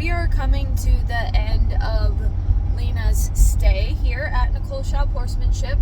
we are coming to the end of Lena's stay here at Nicole Schaub Horsemanship,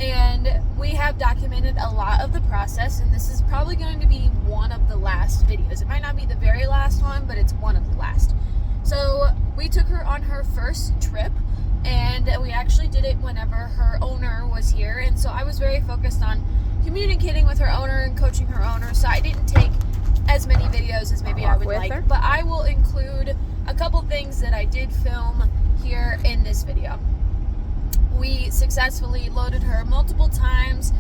and we have documented a lot of the process, and this is probably going to be one of the last videos. It might not be the very last one, but it's one of the last. So we took her on her first trip, and we actually did it whenever her owner was here, and so I was very focused on communicating with her owner and coaching her owner, so I didn't take as many videos as maybe I would like, but I will include a couple things that I did film here in this video. We successfully loaded her multiple times.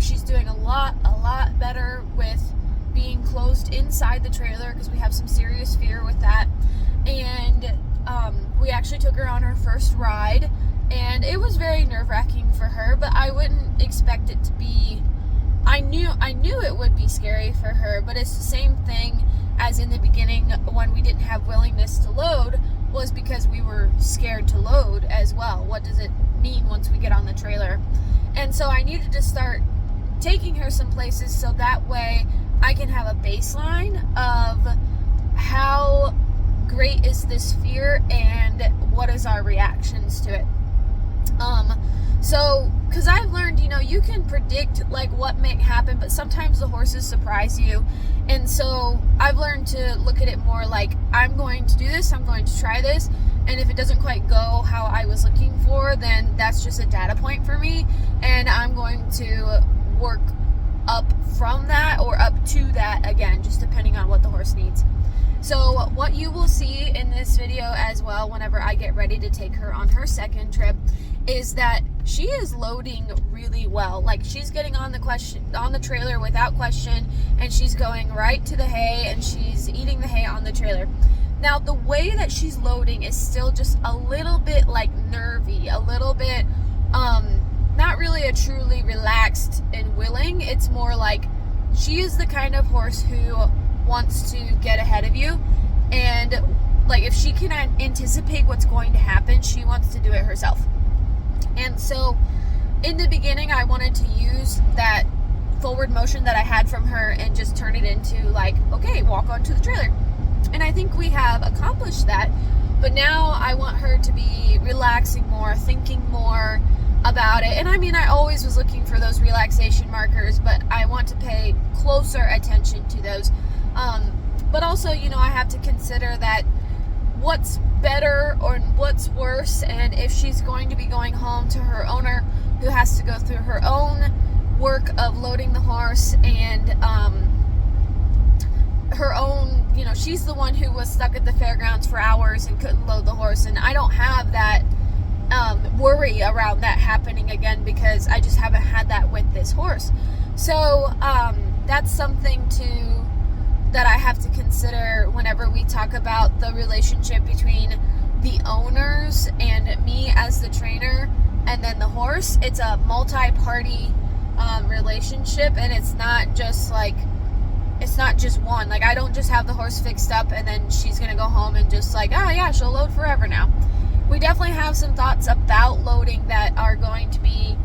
She's doing a lot better with being closed inside the trailer because we have some serious fear with that. And we actually took her on her first ride, and it was very nerve-wracking for her, but I wouldn't expect it to be. I knew it would be scary for her, but it's the same thing as in the beginning when we didn't have willingness to load, was because we were scared to load as well. What does it mean once we get on the trailer? And so I needed to start taking her some places so that way I can have a baseline of how great is this fear and what is our reactions to it. So, because I've learned, you can predict like what may happen, but sometimes the horses surprise you. And so I've learned to look at it more like, I'm going to do this, I'm going to try this, and if it doesn't quite go how I was looking for, then that's just a data point for me, and I'm going to work up from that or up to that again, just depending on what the horse needs. So what you will see in this video as well, whenever I get ready to take her on her second trip, is that she is loading really well. Like, she's getting on the trailer without question, and she's going right to the hay, and she's eating the hay on the trailer. Now, the way that she's loading is still just a little bit like nervy, a little bit not really a truly relaxed and willing. It's more like she is the kind of horse who wants to get ahead of you, and like if she can anticipate what's going to happen, she wants to do it herself. And so in the beginning, I wanted to use that forward motion that I had from her and just turn it into like, okay, walk onto the trailer. And I think we have accomplished that, but now I want her to be relaxing more, thinking more about it. And I mean, I always was looking for those relaxation markers, but I want to pay closer attention to those. But also, I have to consider that what's better or what's worse, and if she's going to be going home to her owner who has to go through her own work of loading the horse and her own, she's the one who was stuck at the fairgrounds for hours and couldn't load the horse, and I don't have that worry around that happening again because I just haven't had that with this horse. So that's something that I have to consider whenever we talk about the relationship between the owners and me as the trainer and then the horse. It's a multi-party relationship, and it's not just one. Like, I don't just have the horse fixed up and then she's gonna go home and just like, oh yeah, she'll load forever now. We definitely have some thoughts about loading that are going to be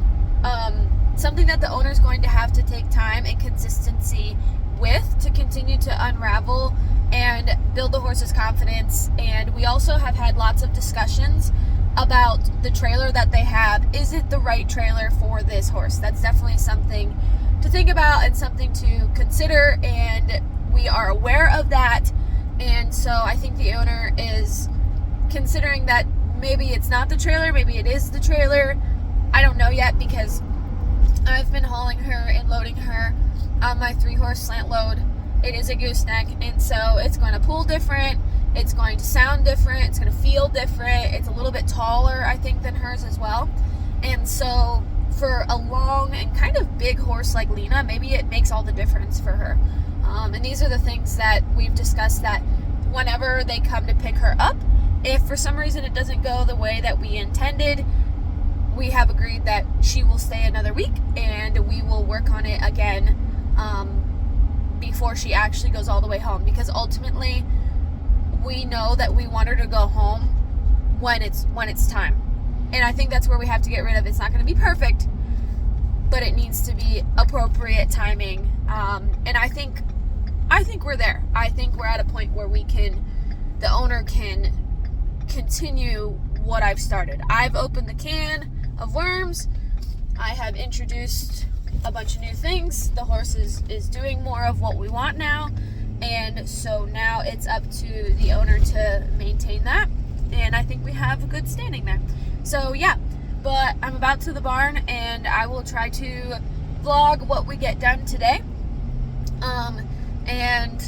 something that the owner's going to have to take time and consistency with to continue to unravel and build the horse's confidence. And we also have had lots of discussions about the trailer that they have. Is it the right trailer for this horse? That's definitely something to think about and something to consider, and we are aware of that. And so I think the owner is considering that maybe it's not the trailer, maybe it is the trailer. I don't know yet because I've been hauling her and loading her on my 3-horse slant load. It is a gooseneck, and so it's going to pull different, it's going to sound different, it's going to feel different. It's a little bit taller, I think, than hers as well. And so for a long and kind of big horse like Lena, maybe it makes all the difference for her. And these are the things that we've discussed, that whenever they come to pick her up, if for some reason it doesn't go the way that we intended, we have agreed that she will stay another week and we will work on it again before she actually goes all the way home, because ultimately we know that we want her to go home when it's time. And I think that's where we have to get rid of. It's not going to be perfect, but it needs to be appropriate timing. And I think we're there. I think we're at a point where we can the owner can continue what I've started. I've opened the can of worms. I have introduced a bunch of new things. The horse is doing more of what we want now, and so now it's up to the owner to maintain that, and I think we have a good standing there. So yeah, but I'm about to the barn, and I will try to vlog what we get done today, and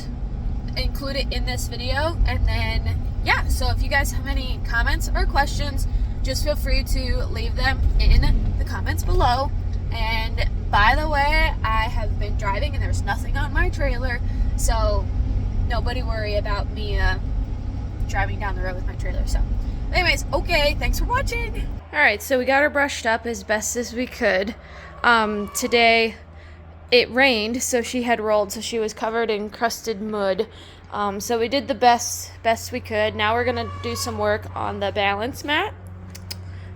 include it in this video. And then yeah, so if you guys have any comments or questions, just feel free to leave them in the comments below. And by the way, I have been driving and there's nothing on my trailer, so nobody worry about me driving down the road with my trailer. So anyways, okay, thanks for watching. Alright, so we got her brushed up as best as we could. Today it rained, so she had rolled, so she was covered in crusted mud. So we did the best we could. Now we're gonna do some work on the balance mat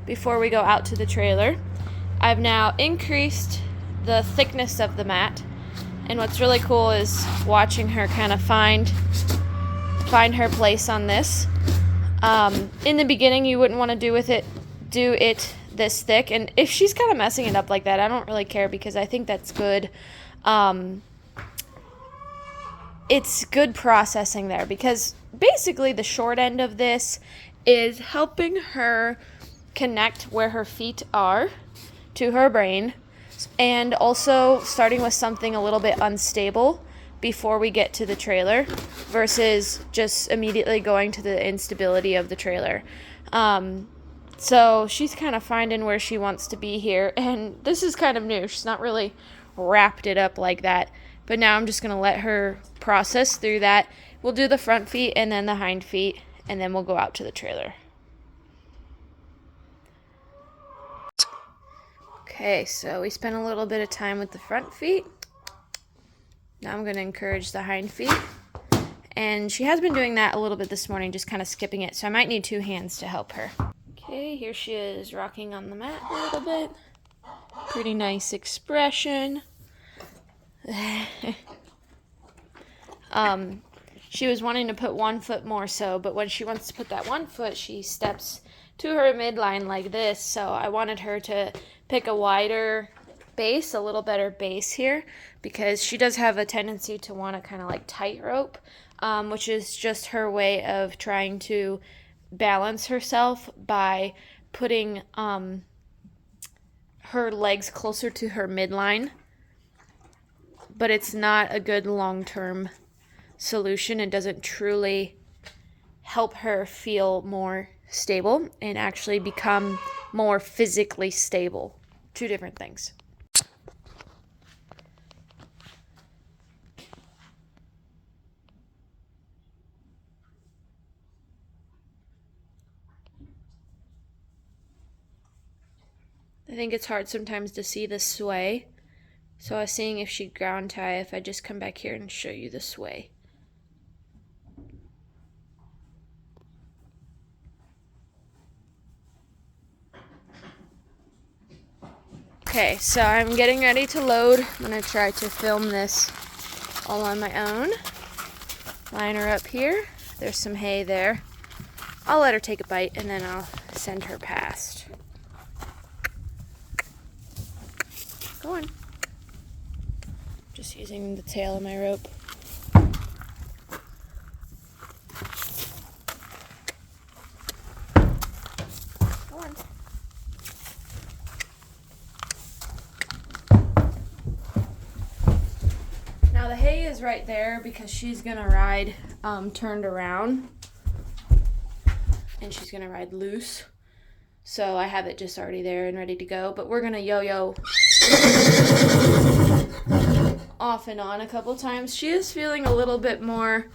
before we go out to the trailer. I've now increased the thickness of the mat, and what's really cool is watching her kind of find her place on this. In the beginning, you wouldn't want to do it this thick, and if she's kind of messing it up like that, I don't really care, because I think that's good. It's good processing there, because basically the short end of this is helping her connect where her feet are to her brain, and also starting with something a little bit unstable before we get to the trailer versus just immediately going to the instability of the trailer. So she's kind of finding where she wants to be here, and this is kind of new. She's not really wrapped it up like that, but now I'm just going to let her process through that. We'll do the front feet and then the hind feet, and then we'll go out to the trailer. Okay, so we spent a little bit of time with the front feet. Now I'm going to encourage the hind feet. And she has been doing that a little bit this morning, just kind of skipping it, so I might need 2 hands to help her. Okay, here she is rocking on the mat a little bit. Pretty nice expression. She was wanting to put 1 foot more so, but when she wants to put that 1 foot, she steps to her midline like this. So I wanted her to pick a wider base, a little better base here, because she does have a tendency to want to kind of like tightrope, which is just her way of trying to balance herself by putting her legs closer to her midline. But it's not a good long-term solution. It doesn't truly help her feel more stable and actually become more physically stable. 2 different things. I think it's hard sometimes to see the sway. So I was seeing if she'd ground tie, if I just come back here and show you the sway. Okay, so I'm getting ready to load. I'm going to try to film this all on my own. Line her up here. There's some hay there. I'll let her take a bite and then I'll send her past. Go on. Just using the tail of my rope. Go on. Now the hay is right there because she's gonna ride turned around, and she's gonna ride loose. So I have it just already there and ready to go, but we're gonna yo-yo off and on a couple times. She is feeling a little bit more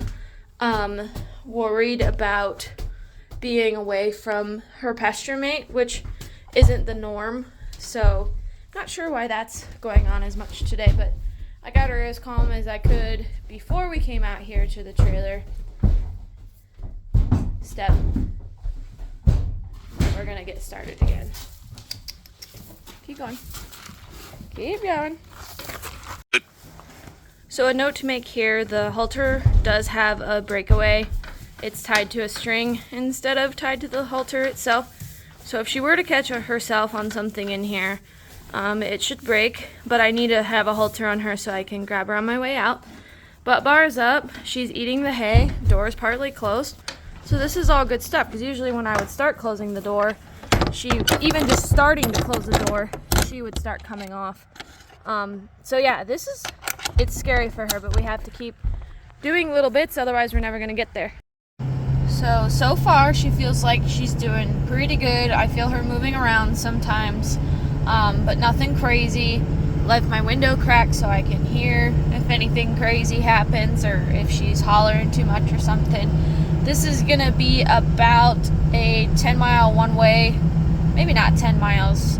worried about being away from her pasture mate, which isn't the norm. So not sure why that's going on as much today, but I got her as calm as I could before we came out here to the trailer. Step. We're gonna get started again. Keep going. Keep going. So a note to make here, the halter does have a breakaway it's tied to a string instead of tied to the halter itself. So if she were to catch herself on something in here, it should break, but I need to have a halter on her so I can grab her on my way out. But bar's up, she's eating the hay, door is partly closed. So this is all good stuff, because usually when I would start closing the door, even just starting to close the door, she would start coming off. So yeah, it's scary for her, but we have to keep doing little bits, otherwise we're never gonna get there. So far she feels like she's doing pretty good. I feel her moving around sometimes, but nothing crazy. Left my window cracked so I can hear if anything crazy happens or if she's hollering too much or something. This is gonna be about a 10-mile one-way, maybe not 10 miles,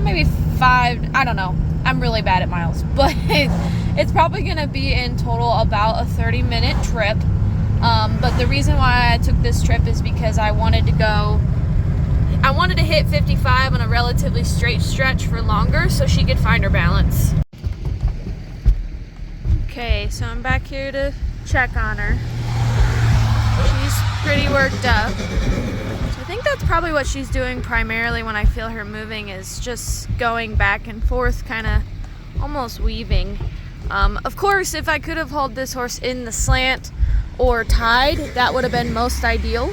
maybe 5, I don't know. I'm really bad at miles, but it's probably gonna be in total about a 30-minute trip. But the reason why I took this trip is because I wanted to hit 55 on a relatively straight stretch for longer so she could find her balance. Okay, so I'm back here to check on her. She's pretty worked up. So I think that's probably what she's doing primarily when I feel her moving, is just going back and forth, kind of almost weaving. Of course, if I could have hauled this horse in the slant or tied, that would have been most ideal,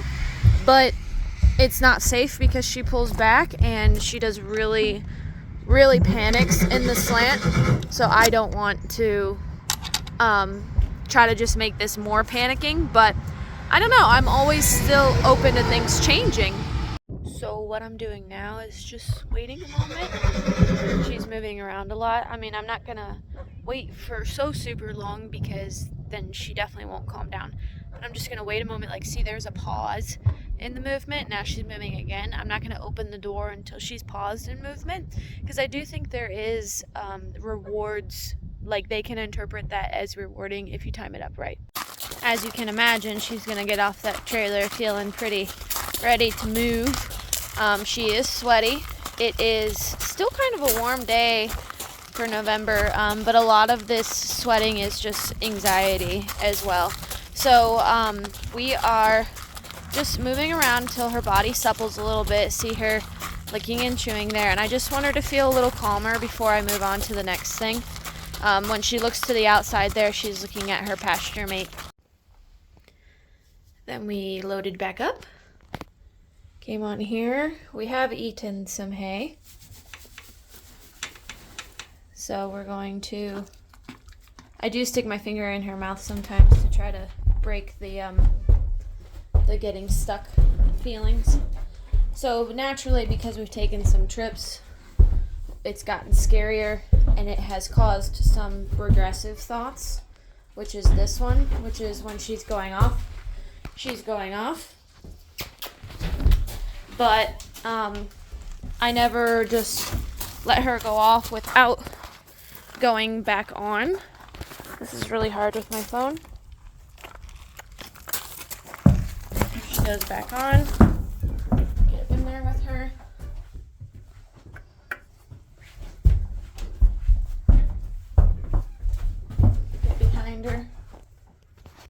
but it's not safe because she pulls back and she does really panics in the slant, so I don't want to try to just make this more panicking, but I don't know, I'm always still open to things changing. So what I'm doing now is just waiting a moment. She's moving around a lot. I mean, I'm not gonna wait for so super long because then she definitely won't calm down. But I'm just gonna wait a moment, like, see, there's a pause in the movement. Now she's moving again. I'm not gonna open the door until she's paused in movement, because I do think there is rewards, like they can interpret that as rewarding if you time it up right. As you can imagine, she's gonna get off that trailer feeling pretty ready to move. She is sweaty. It is still kind of a warm day for November, but a lot of this sweating is just anxiety as well. So we are just moving around until her body supples a little bit, see her licking and chewing there, and I just want her to feel a little calmer before I move on to the next thing. When she looks to the outside there, she's looking at her pasture mate. Then we loaded back up, came on here. We have eaten some hay, so we're going to, I do stick my finger in her mouth sometimes to try to break the getting stuck feelings. So naturally, because we've taken some trips, it's gotten scarier and it has caused some regressive thoughts, which is this one, which is when she's going off. She's going off. But I never just let her go off without going back on. This is really hard with my phone. She goes back on. Get up in there with her. Get behind her.